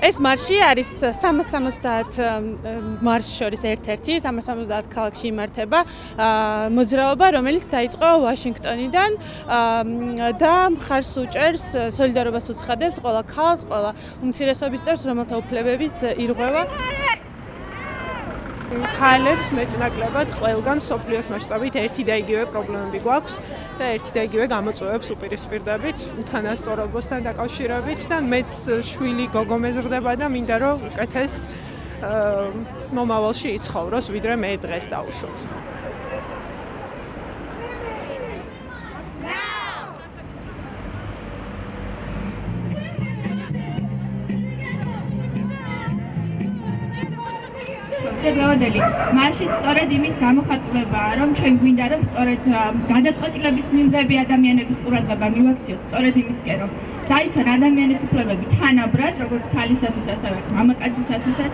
ეს მარში არის 370 მარშს შორის ერთ-ერთი 370 ქალაქში იმართება მოძრაობა, რომელიც დაიწყო ვაშინგტონიდან და მხარს უჭერს სოლიდარობას უცხადებს ყველა ქალს, ყველა უმცირესობის წევრს, რომელთა უფლებებიც ირღვევა. ქალებს მეტნაკლებად ყველგან მსოფლიოს მასშტაბით ერთი და იგივე პრობლემები გვაქვს და ერთი და იგივე გამოწვევებს უპირისპირდებით უთანასწორობასთან დაკავშირებით და მეც შვილი გოგო მეზრდება და მინდა რომ უკეთეს მომავალში იცხოვროს ვიდრე მე დღეს დავუშვოთ. გელოდელი მარშიც სწორედ იმის გამოხატულებაა, რომ ჩვენ გვინდა რომ სწორედ გადაწყვეტილების მიმდევრები ადამიანების ყურადღება მივაქციოთ, სწორედ იმისკენ რომ დაიცვან ადამიანის უფლებები თანაბრად, როგორც ქალისათვის, ასევე მამაკაცისათვისაც.